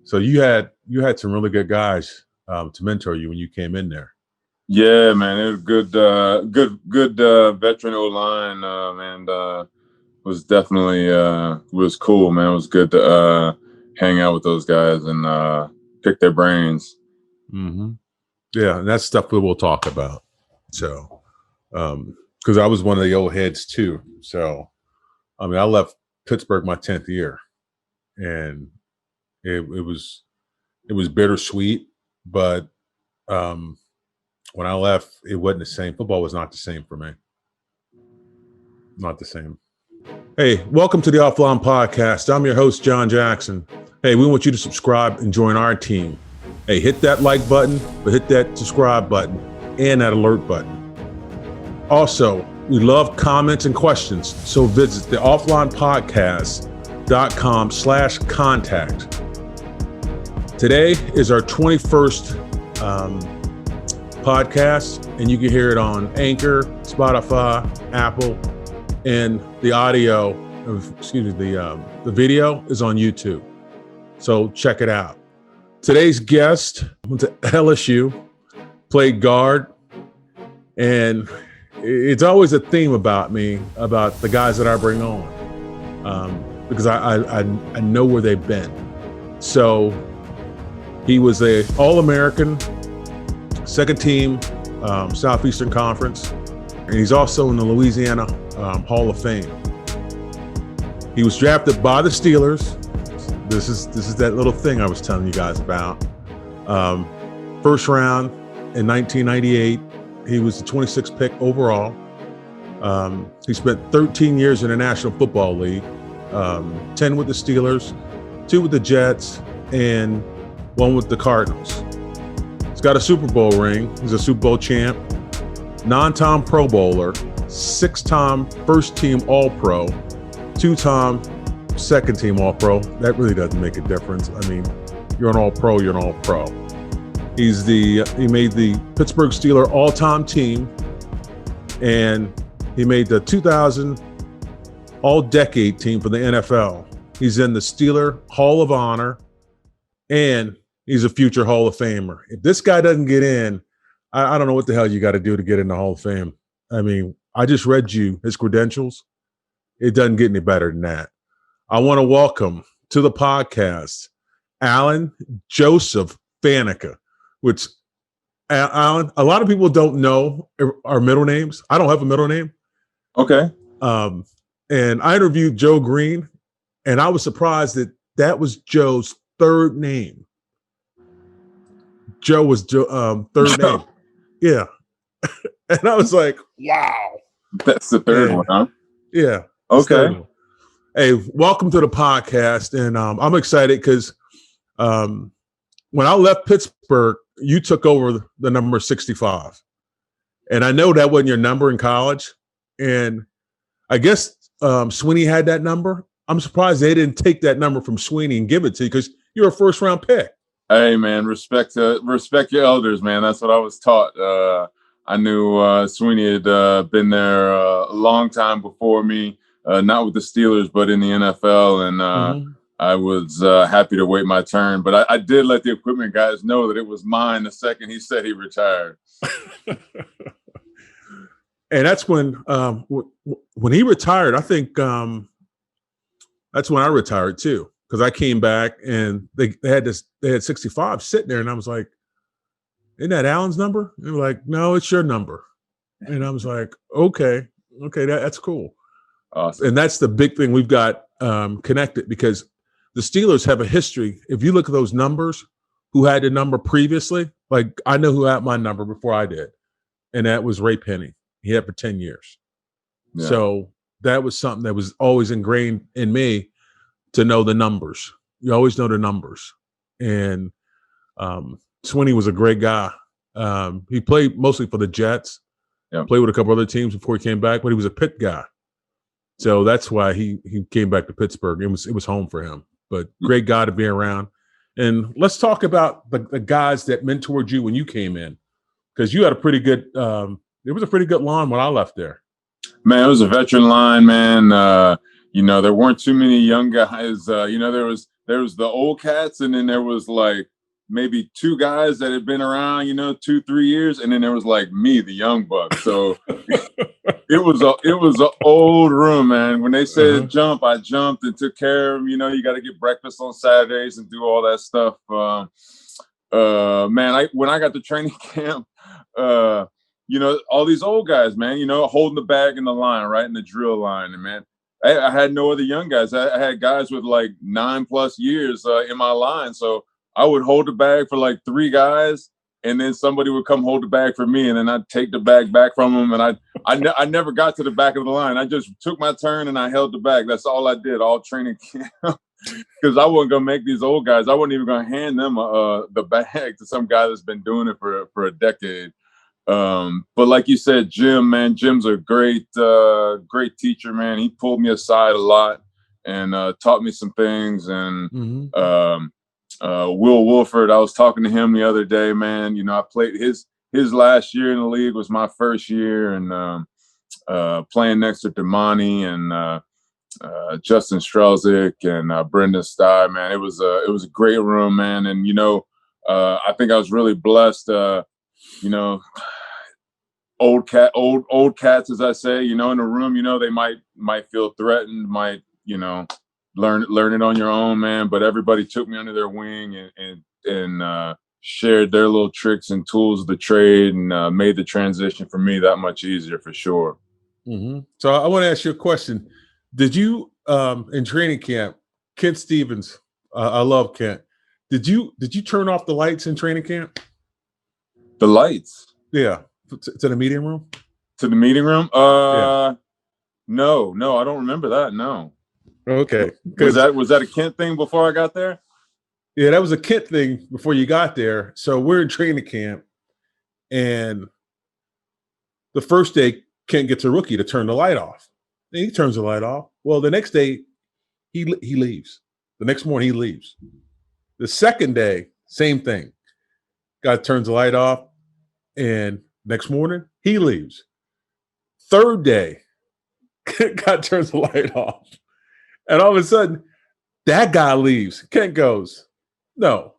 So you had some really good guys to mentor you when you came in there. Yeah, man, it was good veteran O-line, and was definitely was cool, man. It was good to hang out with those guys and pick their brains. Mm-hmm. Yeah, and that's stuff we will talk about. So, because I was one of the old heads too. So, I mean, I left Pittsburgh my 10th year, and it was bittersweet, but when I left, it wasn't the same. Football was not the same for me. Not the same. Hey, welcome to the Offline Podcast. I'm your host, John Jackson. Hey, we want you to subscribe and join our team. Hey, hit that like button, but hit that subscribe button and that alert button. Also, we love comments and questions, so visit the offlinepodcast.com/contact. Today is our 21st podcast, and you can hear it on Anchor, Spotify, Apple, and the video is on YouTube. So check it out. Today's guest went to LSU, played guard, and it's always a theme about me, about the guys that I bring on, because I know where they've been. So he was a All-American, second team, Southeastern Conference, and he's also in the Louisiana Hall of Fame. He was drafted by the Steelers. This is that little thing I was telling you guys about. First round in 1998. He was the 26th pick overall. He spent 13 years in the National Football League, 10 with the Steelers, 2 with the Jets, and 1 with the Cardinals. He's got a Super Bowl ring. He's a Super Bowl champ, 9-time Pro Bowler, 6-time first-team All-Pro, 2-time second-team All-Pro. That really doesn't make a difference. I mean, you're an All-Pro, you're an All-Pro. He made the Pittsburgh Steelers all-time team, and he made the 2000 All-Decade team for the NFL. He's in the Steeler Hall of Honor, and he's a future Hall of Famer. If this guy doesn't get in, I don't know what the hell you got to do to get in the Hall of Fame. I mean, I just read you his credentials. It doesn't get any better than that. I want to welcome to the podcast, Alan Joseph Faneca, which, Alan, a lot of people don't know our middle names. I don't have a middle name. Okay. And I interviewed Joe Green, and I was surprised that was Joe's third name. Joe was third name. Yeah. And I was like, wow. That's the third one, huh? Yeah. Okay. Hey, welcome to the podcast. And I'm excited because when I left Pittsburgh, you took over the number 65. And I know that wasn't your number in college. And I guess Sweeney had that number. I'm surprised they didn't take that number from Sweeney and give it to you because you're a first-round pick. Hey, man, respect your elders, man. That's what I was taught. I knew Sweeney had been there a long time before me, not with the Steelers, but in the NFL. And I was happy to wait my turn. But I did let the equipment guys know that it was mine the second he said he retired. And that's when he retired, I think that's when I retired too. Because I came back and they had 65 sitting there, and I was like, "Isn't that Alan's number?" And they were like, "No, it's your number." And I was like, "Okay, that's cool." Awesome. And that's the big thing we've got connected because the Steelers have a history. If you look at those numbers, who had the number previously, like I know who had my number before I did, and that was Ray Penny. He had for 10 years. Yeah. So that was something that was always ingrained in me. To know the numbers. You always know the numbers. And Sweeney was a great guy. He played mostly for the Jets. Yeah. Played with a couple other teams before he came back, but he was a Pitt guy. So that's why he came back to Pittsburgh. It was home for him. But great guy to be around. And let's talk about the guys that mentored you when you came in. Because you had a pretty good it was a pretty good line when I left there. Man, it was a veteran line, man. There weren't too many young guys. There there was the old cats, and then there was like maybe two guys that had been around, 2-3 years, and then there was like me, the young buck. So it was an old room, man. When they said jump, I jumped and took care of them. You got to get breakfast on Saturdays and do all that stuff. Man, when I got to training camp, all these old guys, man, holding the bag in the line, right in the drill line, and man, I had no other young guys. I had guys with like 9+ years in my line, so I would hold the bag for like 3 guys, and then somebody would come hold the bag for me, and then I'd take the bag back from them, and I never got to the back of the line. I just took my turn and I held the bag. That's all I did all training camp. Because I wasn't gonna make these old guys. I wasn't even gonna hand them the bag to some guy that's been doing it for a decade. But like you said, Jim, man, Jim's a great teacher, man. He pulled me aside a lot and taught me some things. And Will Wolford, I was talking to him the other day, man. I played his last year in the league was my first year, and playing next to Damani and Justin Strelzik and Brendan Stye, man. It was a great room, man. And I think I was really blessed. Old cats, as I say, in the room, they might feel threatened, might learn it on your own, man. But everybody took me under their wing and shared their little tricks and tools of the trade, and made the transition for me that much easier, for sure. So I want to ask you a question. Did you in training camp, Kent Stevens? I love Kent. Did you turn off the lights in training camp? The lights? Yeah, to the meeting room. To the meeting room? Yeah. No, I don't remember that. No. Okay. Was that a Kent thing before I got there? Yeah, that was a Kent thing before you got there. So we're in training camp, and the first day Kent gets a rookie to turn the light off. And he turns the light off. Well, the next day he leaves. The next morning he leaves. The second day, same thing. Guy turns the light off, and next morning he leaves. Third day, guy turns the light off, and all of a sudden that guy leaves. Kent goes, "No,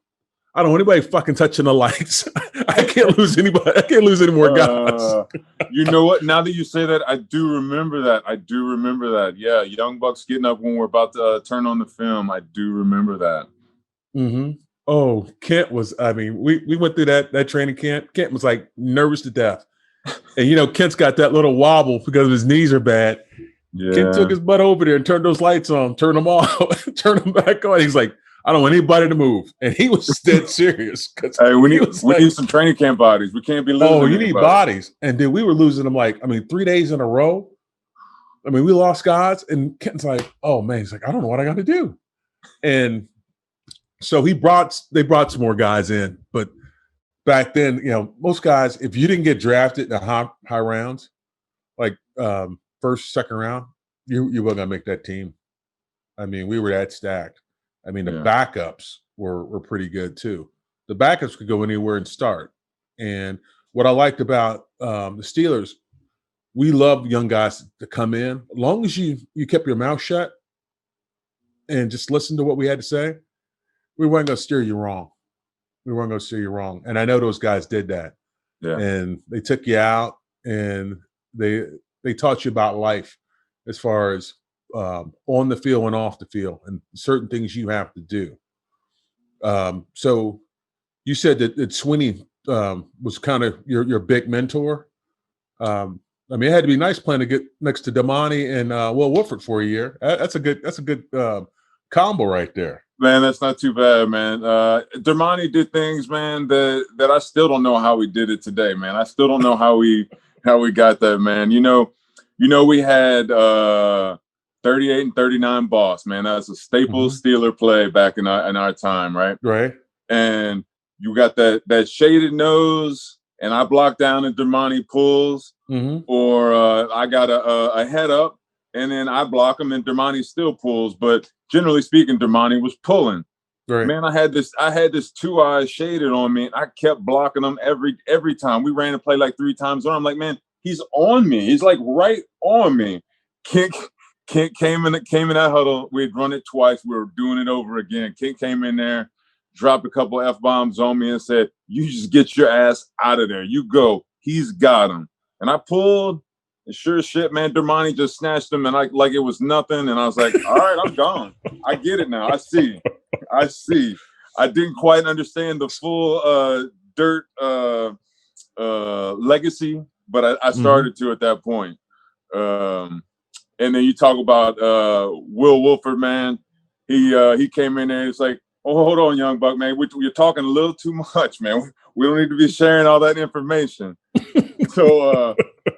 I don't want anybody fucking touching the lights. I can't lose anybody. I can't lose any more guys." You know what? Now that you say that, I do remember that. Yeah, Young Bucks getting up when we're about to turn on the film. I do remember that. Oh, Kent was. I mean, we went through that training camp. Kent was like nervous to death, and Kent's got that little wobble because his knees are bad. Yeah. Kent took his butt over there and turned those lights on, turned them off, turned them back on. He's like, "I don't want anybody to move," and he was dead serious. Hey, we need some training camp bodies. We can't be losing. Oh, you need bodies, and then we were losing them 3 days in a row. I mean, we lost guys, and Kenton's like, "Oh man," he's like, "I don't know what I got to do," and so they brought some more guys in. But back then, most guys, if you didn't get drafted in the high rounds, like first, second round, you weren't gonna make that team. I mean, we were that stacked. I mean, the backups were pretty good too. The backups could go anywhere and start. And what I liked about the Steelers, we love young guys to come in. As long as you kept your mouth shut and just listened to what we had to say, we weren't going to steer you wrong. And I know those guys did that. Yeah. And they took you out, and they taught you about life as far as on the field and off the field, and certain things you have to do. So you said that Sweeney was kind of your big mentor. I mean, it had to be nice playing to get next to Damani and Will Wolford for a year. That's a good combo right there. Man, that's not too bad, man. Damani did things, man, that I still don't know how we did it today, man. I still don't know how we got that, man. We had 38 and 39 boss, man. That's a staple Steeler play back in our time, right? Right. And you got that shaded nose, and I block down and Damani pulls, or I got a head up, and then I block him and Damani still pulls. But generally speaking, Damani was pulling. Right. Man, I had this 2 eyes shaded on me, and I kept blocking him every time. We ran the play like 3 times on. I'm like, man, he's on me. He's like right on me. Kent came in that huddle. We had run it twice. We were doing it over again. Kent came in there, dropped a couple F-bombs on me and said, "You just get your ass out of there. You go. He's got him." And I pulled, and sure as shit, man, Dermontti just snatched him and like it was nothing. And I was like, all right, I'm gone. I get it now. I see. I didn't quite understand the full dirt legacy, but I started to at that point. And then you talk about Will Wolford, man. He came in there and it's like, "Oh, hold on, young buck, man. You're talking a little too much, man. We don't need to be sharing all that information." So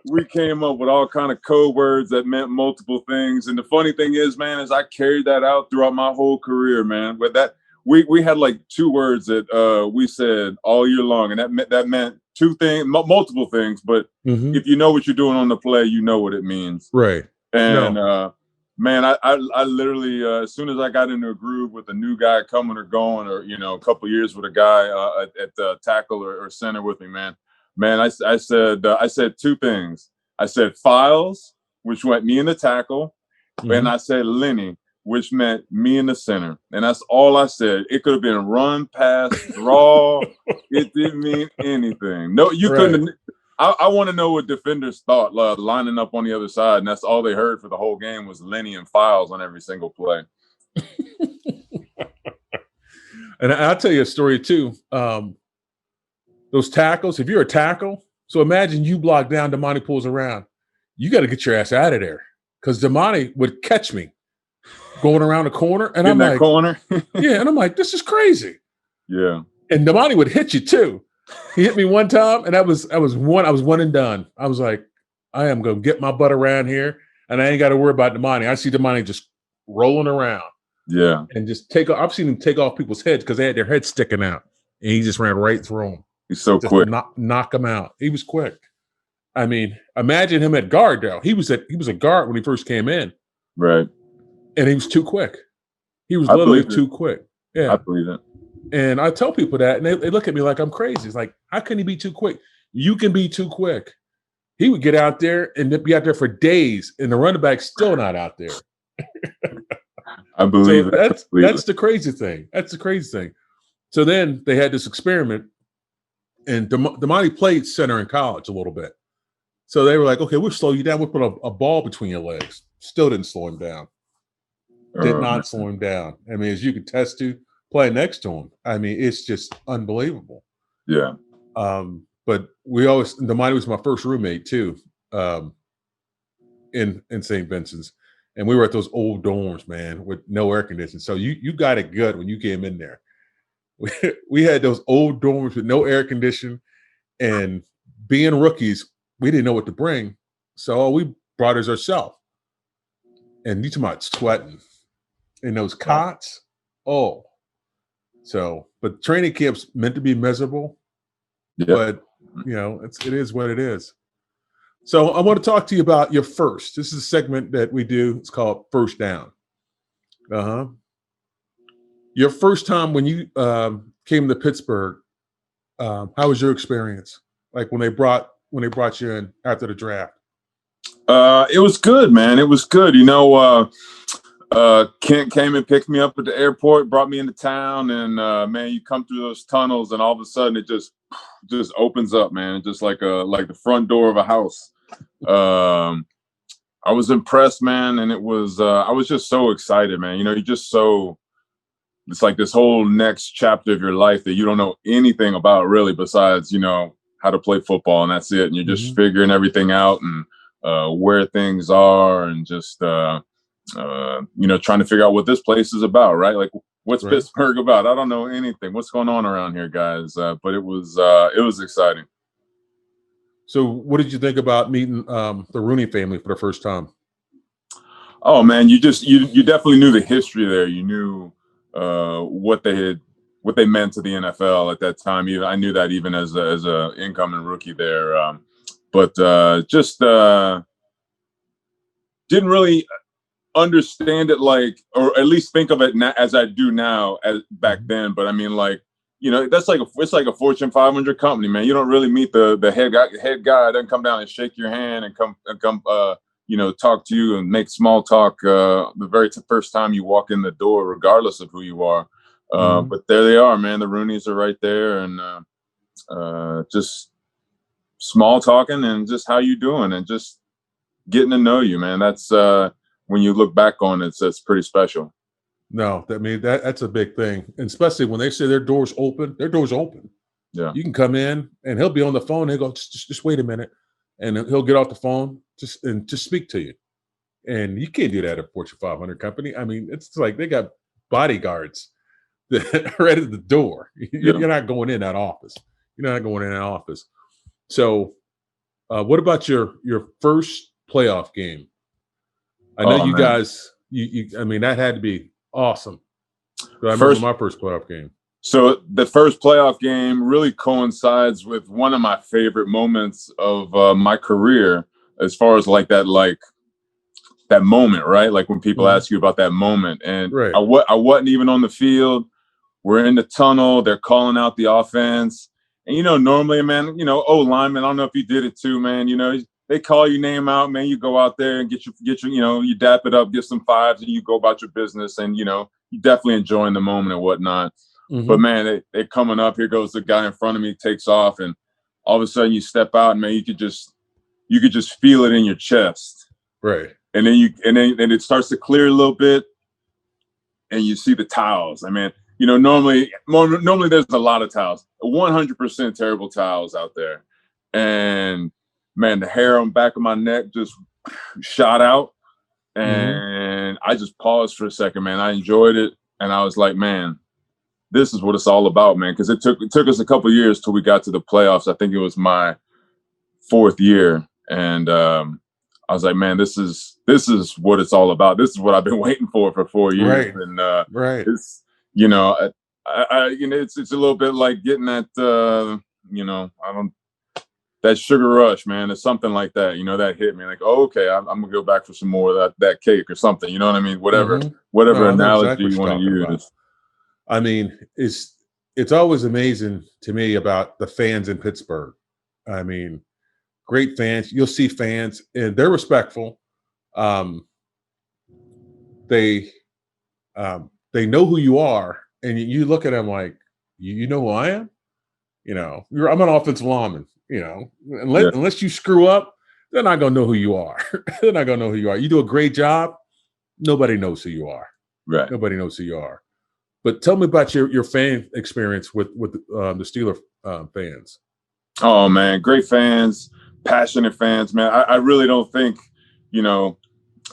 we came up with all kind of code words that meant multiple things. And the funny thing is, man, is I carried that out throughout my whole career, man. But that we had like 2 words that we said all year long, and that meant 2 things, multiple things. But if you know what you're doing on the play, you know what it means, right? And man, I literally as soon as I got into a groove with a new guy coming or going, or a couple years with a guy at the tackle or center with me, man, I said 2 things. I said files, which went me in the tackle, and I said Lenny, which meant me in the center, and that's all I said. It could have been run, pass, draw. It didn't mean anything. No, you couldn't. I want to know what defenders thought lining up on the other side, and that's all they heard for the whole game was Lenny and files on every single play. And I'll tell you a story too. Those tackles, if you're a tackle, so imagine you block down, Dermontti pulls around. You got to get your ass out of there, because Dermontti would catch me going around the corner, and I'm like, corner, yeah, and I'm like, this is crazy. Yeah, and Dermontti would hit you too. He hit me one time, and I was one and done. I was like, I am gonna get my butt around here, and I ain't got to worry about Dermontti. I see Dermontti just rolling around, yeah, and just take off. I've seen him take off people's heads because they had their heads sticking out, and he just ran right through them. He's so quick. Knock him out. He was quick. I mean, imagine him at guard though. He was a guard when he first came in, right? And he was too quick. He was literally too quick. Yeah, I believe it. And I tell people that, and they look at me like I'm crazy. It's like, how can he be too quick? You can be too quick. He would get out there and be out there for days, and the running back's still not out there. I believe it. That's the crazy thing. That's the crazy thing. So then they had this experiment, and Dermontti played center in college a little bit. So they were like, okay, we'll slow you down. We'll put a ball between your legs. Still didn't slow him down. Did not slow him down. I mean, as you can test to, play next to him. I mean, it's just unbelievable. Yeah. But Dermontti was my first roommate too, in St. Vincent's. And we were at those old dorms, man, with no air conditioning. So you got it good when you came in there. We had those old dorms with no air conditioning, and being rookies, we didn't know what to bring. So all we brought is ourselves. And you talking about sweating in those cots. Oh. So, but training camp's meant to be miserable, but it is what it is. So I want to talk to you about your first. This is a segment that we do. It's called First Down. Your first time when you came to Pittsburgh, how was your experience? Like when they brought you in after the draft? It was good, man. It was good. Kent came and picked me up at the airport, brought me into town, and man, you come through those tunnels, and all of a sudden it just opens up, man. It's just like the front door of a house. I was impressed, man, and it was I was just so excited, man. It's like this whole next chapter of your life that you don't know anything about really, besides how to play football, and that's it. And you're just figuring everything out and where things are, and just trying to figure out what this place is about, right? Like, what's Pittsburgh about? I don't know anything. What's going on around here, guys? But it was exciting. So what did you think about meeting the Rooney family for the first time? Oh man, you definitely knew the history there. You knew what they meant to the NFL at that time. I knew that even as a incoming rookie there. But didn't really understand it, or at least think of it as I do now, as back then. But I mean, it's like a Fortune 500 company, man. You don't really meet the head guy. Head guy doesn't come down and shake your hand and come talk to you and make small talk the very first time you walk in the door, regardless of who you are. But there they are, man. The Rooneys are right there, and just small talking and just how you doing and just getting to know you, man. That's when you look back on it, it's pretty special. No, I mean that's a big thing, and especially when they say their door's open. Their door's open. Yeah, you can come in, and he'll be on the phone. He'll go, just wait a minute, and he'll get off the phone just speak to you. And you can't do that at a Fortune 500 company. I mean, it's like they got bodyguards that are at the door. You're not going in that office. You're not going in that office. So, what about your first playoff game? I know you guys. I mean, that had to be awesome. I remember my first playoff game. So the first playoff game really coincides with one of my favorite moments of my career, as far as that moment, right? Like when people ask you about that moment, and right. I wasn't even on the field. We're in the tunnel. They're calling out the offense, and normally, man, lineman. I don't know if you did it too, man. They call your name out, man. You go out there and get your, you dap it up, get some fives, and you go about your business, and you definitely enjoying the moment and whatnot. But man, they coming up. Here goes the guy in front of me, takes off, and all of a sudden you step out, and man, you could just feel it in your chest, right? And then it starts to clear a little bit, and you see the towels. I mean, normally there's a lot of towels, 100% terrible towels out there, and man, the hair on the back of my neck just shot out, and I just paused for a second, man. I enjoyed it, and I was like, man, this is what it's all about, man. Because it took us a couple of years till we got to the playoffs. I think it was my 4th year, and I was like, man, this is what it's all about. This is what I've been waiting for 4 years, right. And right. It's it's a little bit like getting that that sugar rush, man. It's something like that, that hit me like, oh, okay, I'm gonna go back for some more of that cake or something. You know what I mean? Whatever analogy exactly you want to use. About. I mean, it's always amazing to me about the fans in Pittsburgh. I mean, great fans. You'll see fans, and they're respectful. They know who you are, and you look at them like, you know who I am. I'm an offensive lineman. Unless you screw up, they're not gonna know who you are. They're not gonna know who you are. You do a great job, nobody knows who you are. Right. Nobody knows who you are. But tell me about your fan experience with the Steeler fans. Oh man, great fans, passionate fans, man. I really don't think,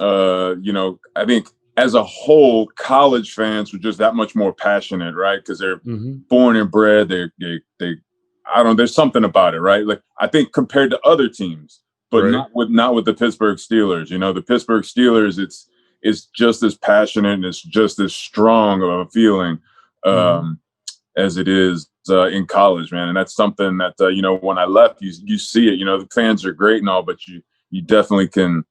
I think as a whole, college fans were just that much more passionate, right? Because they're born and bred. They I don't know. There's something about it, right? Like I think compared to other teams, but not with the Pittsburgh Steelers. The Pittsburgh Steelers, it's just as passionate and it's just as strong of a feeling as it is in college, man. And that's something that when I left, you see it. The fans are great and all, but you definitely can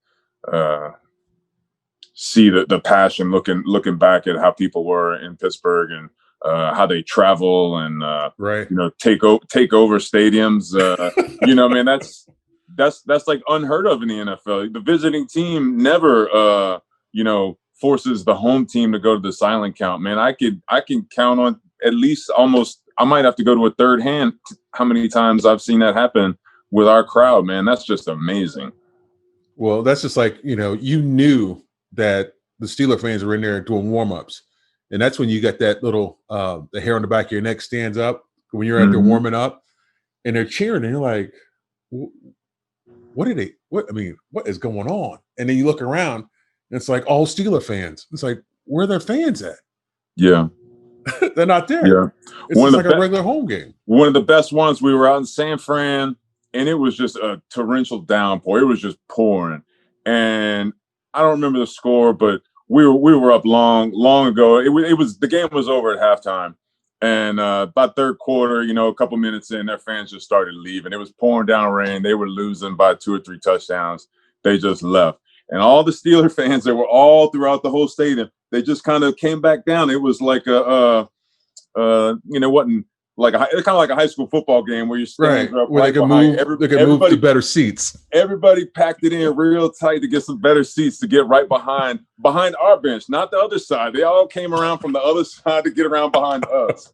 see the passion looking back at how people were in Pittsburgh and how they travel and take over stadiums. Man, that's like unheard of in the NFL. The visiting team never forces the home team to go to the silent count. Man, I can count on at least almost. I might have to go to a third hand how many times I've seen that happen with our crowd. Man, that's just amazing. Well, that's just like you knew that the Steeler fans were in there doing warm-ups, and that's when you got that little the hair on the back of your neck stands up when you're out there warming up, and they're cheering, and you're like, what is going on? And then you look around, and it's like all Steeler fans. It's like, where are their fans at? Yeah. They're not there. Yeah. It's just like a regular home game. One of the best ones, we were out in San Fran, and it was just a torrential downpour. It was just pouring. And I don't remember the score, but we were up long ago. It was the game was over at halftime. And by third quarter, a couple minutes in, their fans just started leaving. It was pouring down rain. They were losing by 2 or 3 touchdowns. They just left. And all the Steeler fans that were all throughout the whole stadium, they just kind of came back down. It was like wasn't it's kind of like a high school football game where your stands are up where right they can behind move. They can move to better seats. Everybody packed it in real tight to get some better seats to get right behind our bench, not the other side. They all came around from the other side to get around behind us.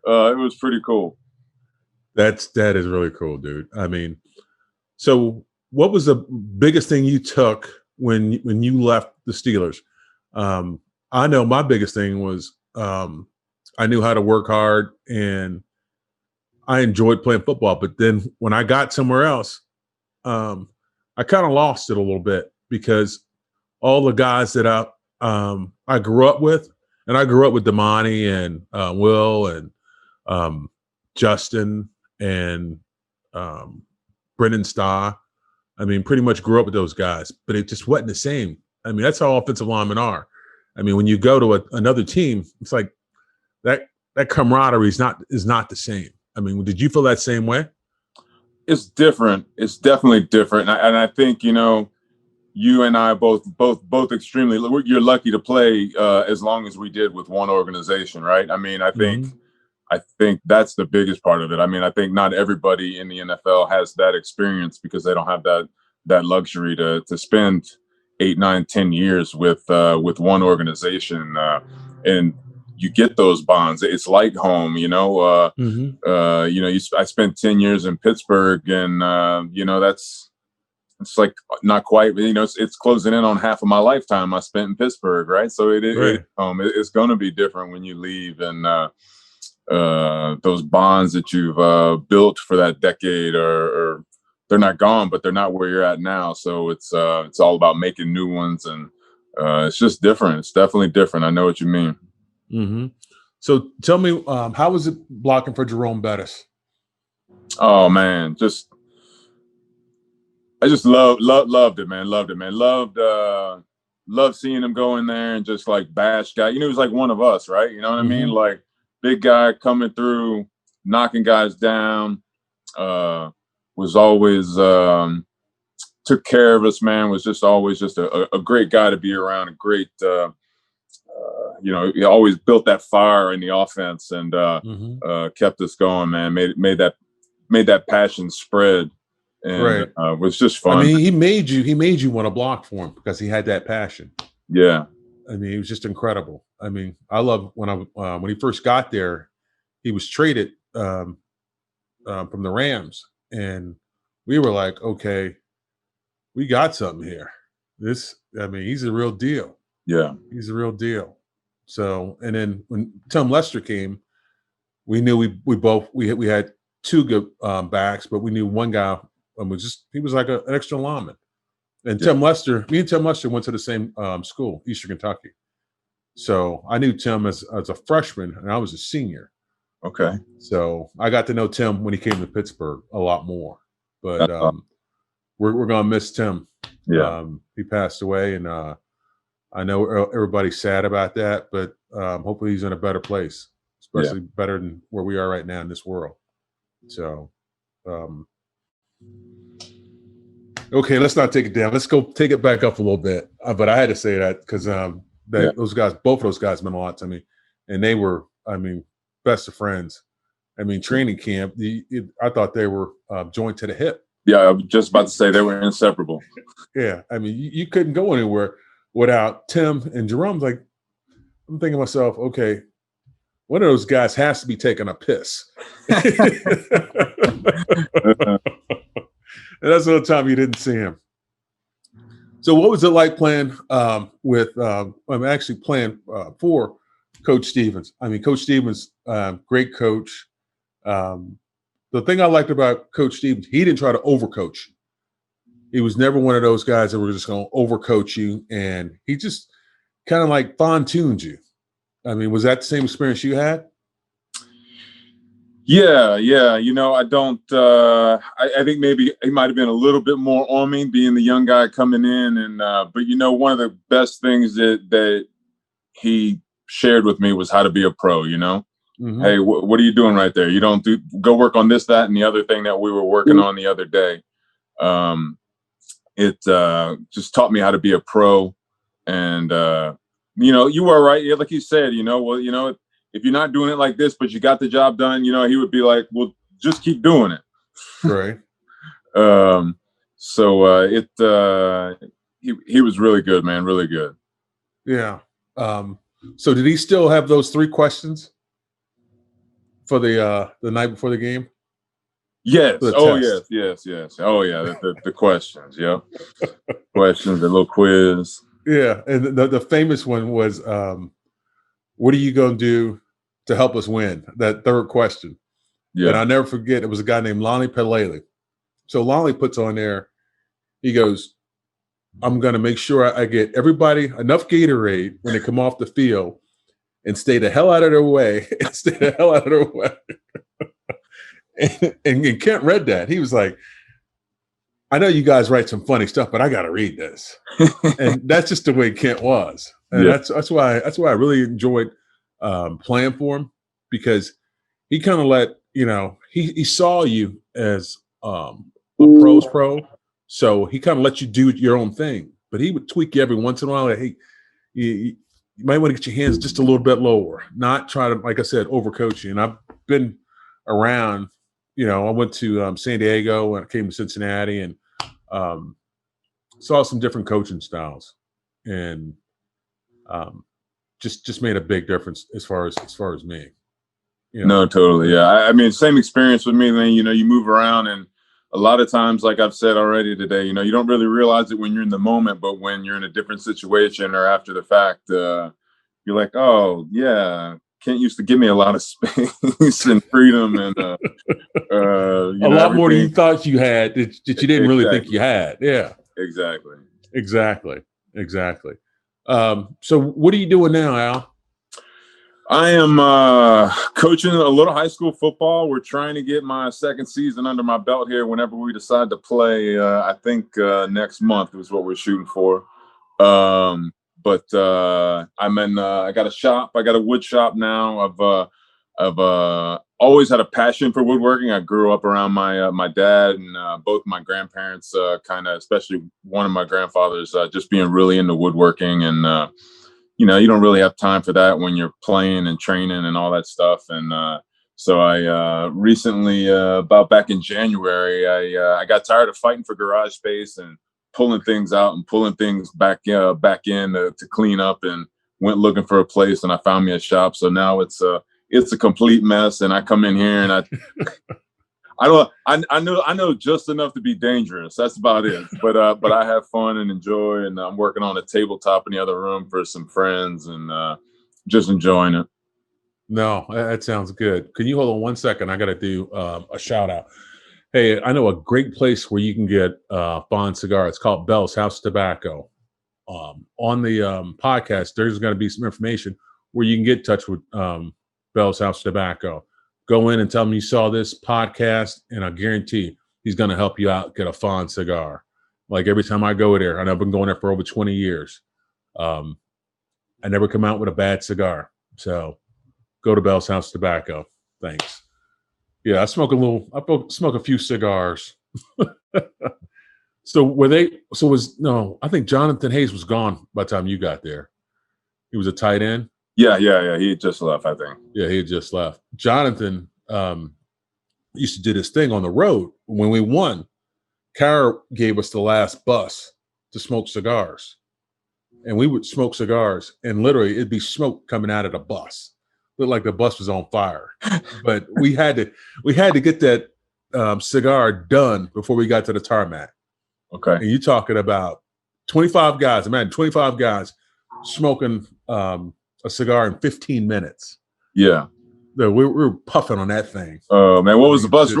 It was pretty cool. That is really cool, dude. I mean, so what was the biggest thing you took when you left the Steelers? I know my biggest thing was I knew how to work hard and I enjoyed playing football. But then when I got somewhere else, I kind of lost it a little bit because all the guys that I grew up with, and I grew up with Damani and Will and Justin and Brendan Starr. I mean, pretty much grew up with those guys, but it just wasn't the same. I mean, that's how offensive linemen are. I mean, when you go to another team, it's like that camaraderie is not the same. I mean, did you feel that same way? It's different. It's definitely different, and I think you and I both extremely. You're lucky to play as long as we did with one organization, right? I mean, I think that's the biggest part of it. I mean, I think not everybody in the NFL has that experience because they don't have that luxury to spend 8, 9, 10 years with one organization, and you get those bonds. It's like home, I spent 10 years in Pittsburgh, and it's like not quite, it's closing in on half of my lifetime I spent in Pittsburgh, right? So it's going to be different when you leave, and those bonds that you've built for that decade are they're not gone, but they're not where you're at now. So it's all about making new ones, and it's just different. It's definitely different. I know what you mean. Mm-hmm. So tell me, how was it blocking for Jerome Bettis? Oh man, I just loved it, man. Loved seeing him go in there and just like bash guy. He was like one of us, right? You know what I mean? Like big guy coming through, knocking guys down. Was always took care of us, man. Was just always just a great guy to be around. A great, he always built that fire in the offense and kept us going, man. Made that passion spread, and was just fun. I mean, he made you want to block for him because he had that passion. Yeah. I mean, it was just incredible. I mean, I love when he first got there, he was traded from the Rams, and we were like, okay, we got something here. He's a real deal. Yeah, he's a real deal. So, and then when Tim Lester came, we knew we had two good backs, but we knew one guy he was like an extra lineman. And me and Tim Lester went to the same school, Eastern Kentucky. So I knew Tim as a freshman, and I was a senior. Okay. So I got to know Tim when he came to Pittsburgh a lot more. But we're gonna miss Tim. Yeah. He passed away, and I know everybody's sad about that, but hopefully he's in a better place, especially better than where we are right now in this world. So, okay, let's not take it down. Let's go take it back up a little bit. But I had to say that because those guys, both of those guys meant a lot to me, and they were, best of friends. I mean, training camp, I thought they were joined to the hip. Yeah, I was just about to say they were inseparable. Yeah, I mean, you couldn't go anywhere without Tim and Jerome. Like, I'm thinking to myself, okay, one of those guys has to be taking a piss. And that's the only time you didn't see him. So what was it like playing for Coach Stevens? I mean, Coach Stevens, great coach. The thing I liked about Coach Stevens, he didn't try to overcoach. He was never one of those guys that were just going to overcoach you, and he just kind of like fine-tuned you. I mean, was that the same experience you had? Yeah. I don't. I think maybe he might have been a little bit more on me, being the young guy coming in, and but one of the best things that he shared with me was how to be a pro. Mm-hmm. Hey, what are you doing right there? You don't go work on this, that, and the other thing that we were working on the other day. It just taught me how to be a pro, and you were right. Yeah, like you said, if you're not doing it like this, but you got the job done, you know, he would be like, well, just keep doing it. Right. He was really good, man. Really good. Yeah. So did he still have those 3 questions for the night before the game? Yes. The Oh, test. yes. Oh, yeah. The questions. Yep. Questions, the little quiz. Yeah. And the famous one was, what are you going to do to help us win? That 3rd question. Yeah. And I'll never forget, it was a guy named Lonnie Pelele. So Lonnie puts on there, he goes, I'm going to make sure I get everybody enough Gatorade when they come off the field and stay the hell out of their way. And Kent read that. He was like, I know you guys write some funny stuff, but I got to read this. And that's just the way Kent was. And that's why I really enjoyed playing for him, because he kind of let, you know, he saw you as a pro's pro. So he kind of let you do your own thing, but he would tweak you every once in a while. Like, hey, you might want to get your hands just a little bit lower, not try to, like I said, overcoach you. And I've been around, you know, I went to San Diego and I came to Cincinnati and saw some different coaching styles, and just made a big difference as far as me. You know? No, totally. Yeah. I mean, same experience with me, man. You know, you move around, and a lot of times, like I've said already today, you know, you don't really realize it when you're in the moment, but when you're in a different situation or after the fact, you're like, oh yeah, Kent used to give me a lot of space and freedom, and a lot more than you thought you had that you didn't really think you had. Yeah, exactly. So what are you doing now, Al? I am coaching a little high school football. We're trying to get my 2nd season under my belt here whenever we decide to play. I think next month is what we're shooting for. But I got a shop. I got a wood shop now. I've always had a passion for woodworking. I grew up around my dad and both my grandparents, kind of, especially one of my grandfathers, just being really into woodworking. And you know, you don't really have time for that when you're playing and training and all that stuff. And so I recently, about back in January, I got tired of fighting for garage space and pulling things out and pulling things back in to clean up, and went looking for a place, and I found me a shop. So now it's a complete mess, and I come in here and I know just enough to be dangerous. That's about it. But I have fun and enjoy, and I'm working on a tabletop in the other room for some friends, and just enjoying it. No, that sounds good. Can you hold on 1 second? I got to do a shout out. Hey, I know a great place where you can get fine cigar. It's called Bell's House Tobacco. On the podcast, there's going to be some information where you can get in touch with Bell's House Tobacco. Go in and tell him you saw this podcast, and I guarantee he's going to help you out, get a fine cigar. Like every time I go there, and I've been going there for over 20 years, I never come out with a bad cigar. So go to Bell's House Tobacco. Thanks. Yeah, I smoke a few cigars. I think Jonathan Hayes was gone by the time you got there. He was a tight end. Yeah. He had just left, I think. Yeah, he had just left. Jonathan used to do this thing on the road. When we won, Kara gave us the last bus to smoke cigars. And we would smoke cigars, and literally it'd be smoke coming out of the bus. Looked like the bus was on fire. But we had to get that cigar done before we got to the tarmac. Okay. And you're talking about 25 guys. Imagine 25 guys smoking a cigar in 15 minutes. Yeah. We were puffing on that thing. Oh man, what was the bus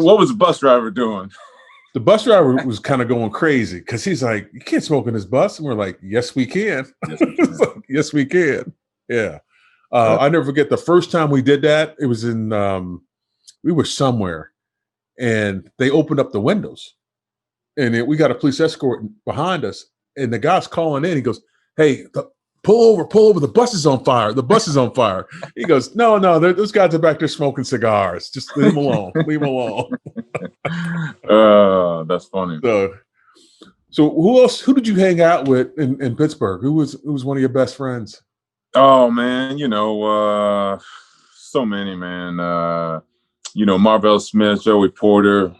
driver doing? The bus driver was kind of going crazy because he's like, "You can't smoke in this bus," and we're like, "Yes, we can." Yes, we can. Yeah. I never forget the first time we did that. It was in we were somewhere, and they opened up the windows, and we got a police escort behind us, and the guy's calling in. He goes, "Hey, pull over. The bus is on fire. The bus is on fire." He goes, No, those guys are back there smoking cigars. Just leave them alone. Leave them alone. That's funny. So who did you hang out with in Pittsburgh? Who was one of your best friends? Oh man, so many, man. Marvell Smith, Joey Porter,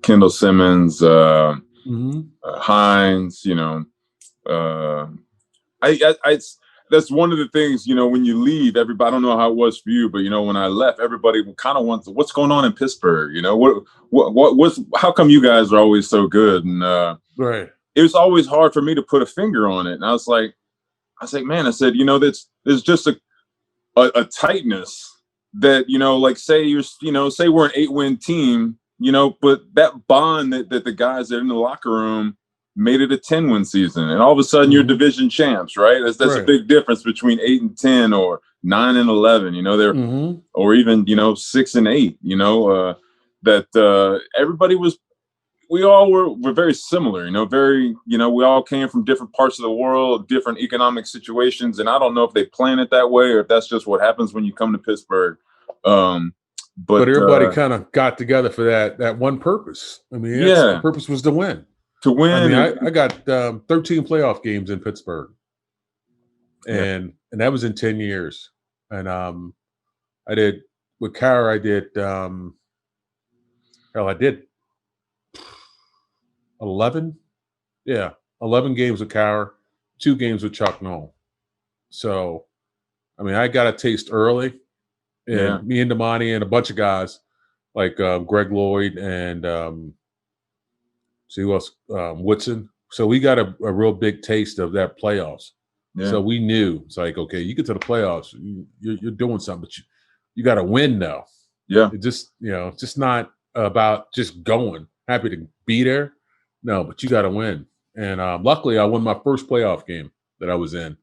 Kendall Simmons, Hines. I that's one of the things, when you leave, everybody, I don't know how it was for you, but when I left, everybody kind of wants, what's going on in Pittsburgh? How come you guys are always so good? And right. It was always hard for me to put a finger on it. And I was like, man, I said, there's just a tightness that, like say say we're an 8-win team, but that bond that the guys that are in the locker room made it a 10-win season, and all of a sudden you're division champs, right? That's right. A big difference between 8 and 10 or 9 and 11. They're or even 6 and 8. That everybody was. We all were very similar. We all came from different parts of the world, different economic situations, and I don't know if they plan it that way or if that's just what happens when you come to Pittsburgh. But everybody kind of got together for that one purpose. I mean, the purpose was to win. To win. I mean, I got 13 playoff games in Pittsburgh, and that was in 10 years. And I did with Kara. I did 11. Yeah, 11 games with Kara, 2 games with Chuck Noll. So, I mean, I got a taste early, and me and Damani and a bunch of guys like Greg Lloyd and see who else? Woodson. So we got a real big taste of that playoffs. Yeah. So we knew it's like, okay, you get to the playoffs, you're doing something, but you got to win though. Yeah. It just, it's just not about just going. Happy to be there. No, but you got to win. And luckily, I won my first playoff game that I was in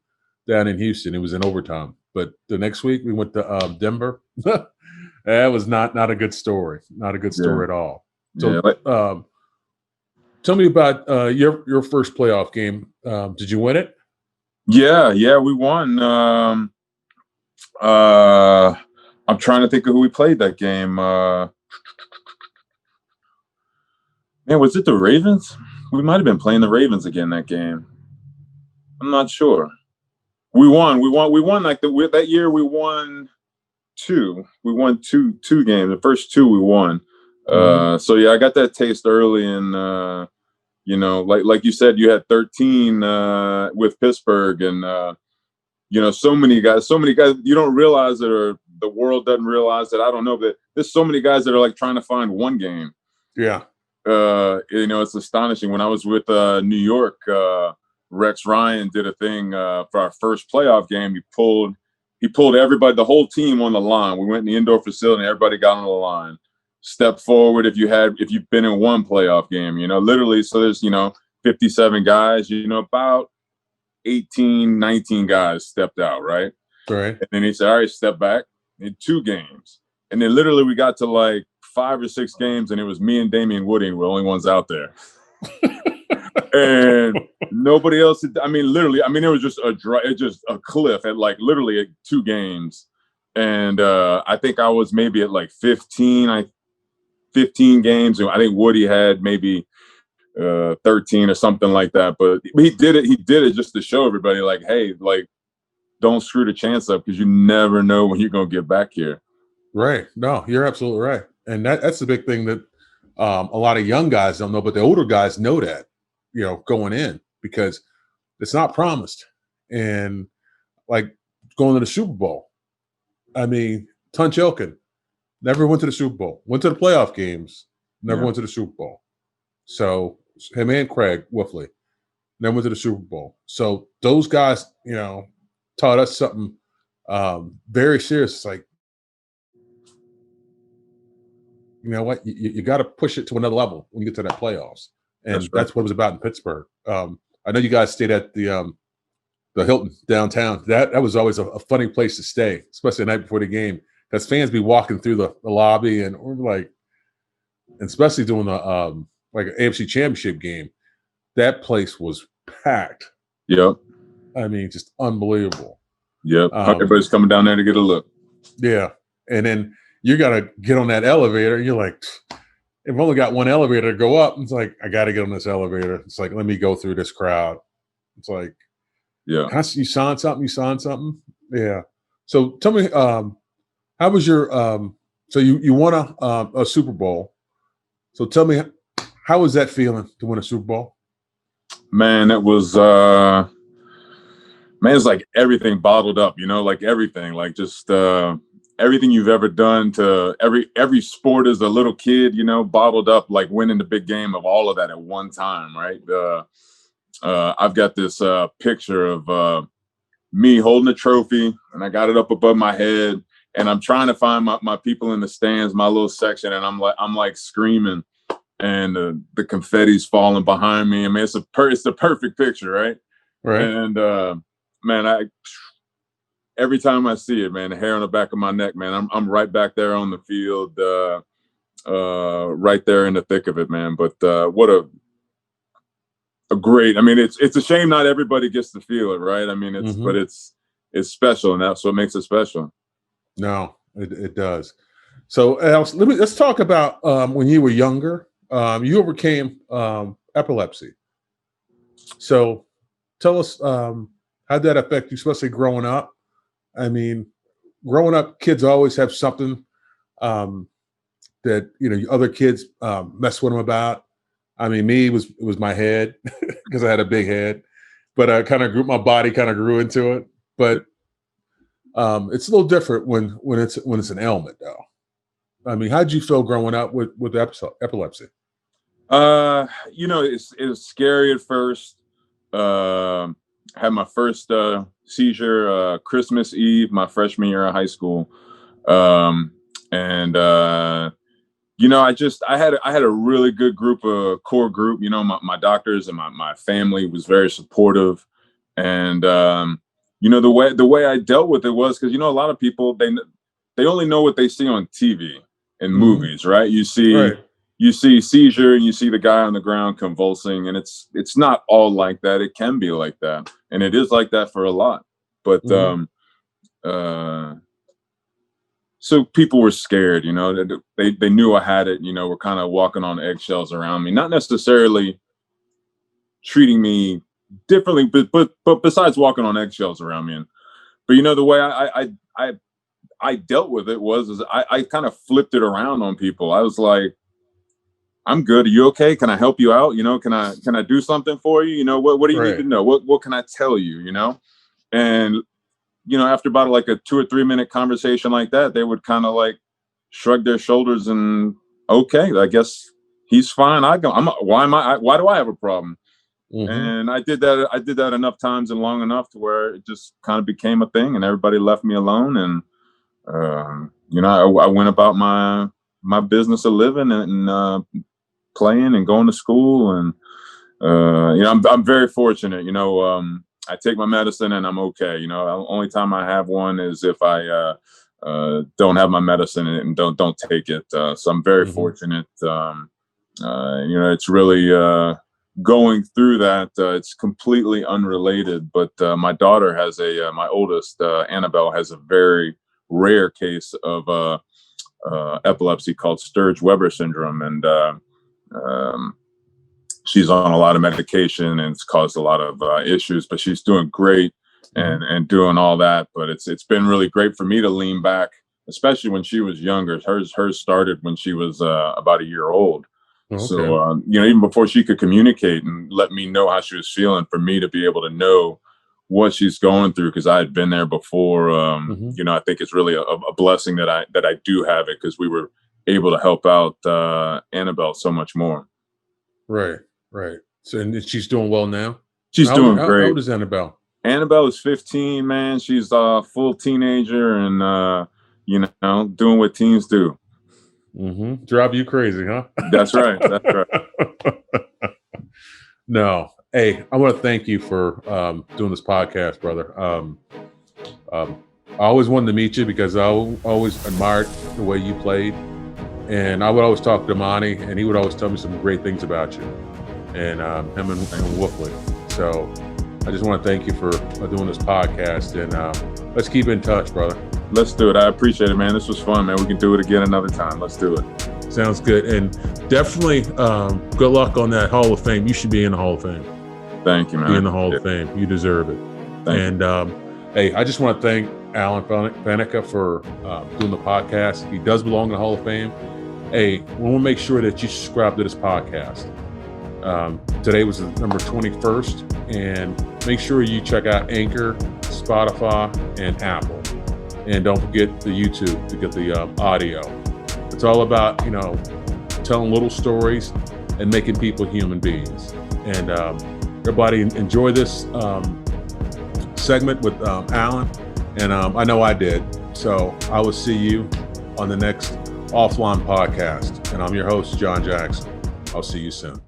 down in Houston. It was in overtime. But the next week we went to Denver. That was not a good story. Not a good story at all. So tell me about your first playoff game. Did you win it? Yeah, we won. I'm trying to think of who we played that game. Man, was it the Ravens? We might have been playing the Ravens again that game. I'm not sure. We won like that year. We won 2. We won two games. The first 2 we won. So yeah, I got that taste early, and like you said, you had 13 with Pittsburgh, and so many guys. You don't realize it, or the world doesn't realize it. I don't know, but there's so many guys that are like trying to find one game. Yeah. It's astonishing. When I was with New York, Rex Ryan did a thing for our first playoff game. He pulled everybody, the whole team on the line. We went in the indoor facility, and everybody got on the line. Step forward if you've been in one playoff game, literally. So there's 57 guys, about 18, 19 guys stepped out, right? Right. And then he said, all right, step back in 2 games. And then literally we got to like 5 or 6 games, and it was me and Damian Wooding were the only ones out there. And nobody else. Literally, it was just a cliff at like literally at 2 games. And I think I was maybe at like 15 games. And I think Woody had maybe 13 or something like that. But he did it just to show everybody, like, hey, like, don't screw the chance up, because you never know when you're going to get back here. Right. No, you're absolutely right. And that's the big thing that a lot of young guys don't know, but the older guys know that, going in, because it's not promised. And like going to the Super Bowl. I mean, Tunch Ilkin never went to the Super Bowl, went to the playoff games, never went to the Super Bowl. So him and Craig Wolfley never went to the Super Bowl. So those guys, taught us something very serious. It's like, you know what? You got to push it to another level when you get to that playoffs, and that's what it was about in Pittsburgh. I know you guys stayed at the Hilton downtown. That was always a funny place to stay, especially the night before the game, because fans be walking through the lobby, and we're like, and especially doing the like an AFC Championship game, that place was packed. Yep. I mean, just unbelievable. Yep. Everybody's coming down there to get a look. Yeah, and then you got to get on that elevator. And you're like, I've only got one elevator to go up. It's like, I got to get on this elevator. It's like, let me go through this crowd. It's like, yeah. You signed something? You signed something? Yeah. So tell me, how How was your so you won a Super Bowl. So tell me, how was that feeling to win a Super Bowl? Man, it was it's like everything bottled up, like everything, like just everything you've ever done to every sport as a little kid, bottled up, like winning the big game of all of that at one time, right? I've got this picture of me holding a trophy, and I got it up above my head, and I'm trying to find my people in the stands, my little section, and I'm like screaming, and the confetti's falling behind me. I mean, it's the perfect picture, right? Right. And man, every time I see it, man, the hair on the back of my neck, man, I'm right back there on the field, right there in the thick of it, man. But what a great, I mean, it's a shame not everybody gets to feel it, right? I mean, but it's special, and that's what makes it special. No, it does. So let's talk about when you were younger. You overcame epilepsy. So tell us how did that affect you, especially growing up? I mean, growing up, kids always have something that other kids mess with them about. I mean, it was my head because I had a big head, but I my body kind of grew into it. But it's a little different when it's an ailment, though. I mean, how did you feel growing up with epilepsy? It was scary at first. Had my first seizure Christmas Eve, my freshman year of high school, and I had a really good core group. My doctors and my family was very supportive, and the way I dealt with it was because a lot of people they only know what they see on TV and movies, right? You see seizure and you see the guy on the ground convulsing, and it's not all like that. It can be like that, and it is like that for a lot. But so people were scared, they knew I had it, were kind of walking on eggshells around me, not necessarily treating me differently, but besides walking on eggshells around me. But the way I dealt with it was I kind of flipped it around on people. I was like, I'm good. Are you okay? Can I help you out? Can I do something for you? What do you need to know? What can I tell you? And after about like a 2 or 3 minute conversation like that, they would kind of like shrug their shoulders and okay, I guess he's fine. Why do I have a problem? And I did that enough times and long enough to where it just kind of became a thing, and everybody left me alone. And I went about my business of living and playing and going to school, and I'm very fortunate. I take my medicine and I'm okay. The only time I have one is if I don't have my medicine and don't take it. So I'm very fortunate. It's really going through that. It's completely unrelated, but my daughter has my oldest, Annabelle, has a very rare case of epilepsy called Sturge-Weber syndrome, and she's on a lot of medication, and it's caused a lot of issues, but she's doing great and doing all that. But it's been really great for me to lean back, especially when she was younger. Hers started when she was about a year old. Okay. So even before she could communicate and let me know how she was feeling, for me to be able to know what she's going through, because I had been there before. I think it's really a blessing that I do have it, because we were able to help out Annabelle so much more. Right. So, and she's doing well now? She's doing great. How old is Annabelle? Annabelle is 15, man. She's a full teenager and, doing what teens do. Drive you crazy, huh? That's right. No. Hey, I want to thank you for doing this podcast, brother. I always wanted to meet you because I always admired the way you played. And I would always talk to Monty, and he would always tell me some great things about you, and him and Wolfley. So I just want to thank you for doing this podcast, and let's keep in touch, brother. Let's do it. I appreciate it, man. This was fun, man. We can do it again another time. Let's do it. Sounds good. And definitely good luck on that Hall of Fame. You should be in the Hall of Fame. Thank you, man. Be in the Hall of Fame. You deserve it. Thank you. Hey, I just want to thank Alan Faneca for doing the podcast. He does belong in the Hall of Fame. Hey, we want to make sure that you subscribe to this podcast. Today was number 21st, and make sure you check out Anchor, Spotify, and Apple. And don't forget the YouTube to get the audio. It's all about, telling little stories and making people human beings. And everybody enjoy this segment with Alan. And I know I did. So I will see you on the next Offline podcast. And I'm your host, John Jackson. I'll see you soon.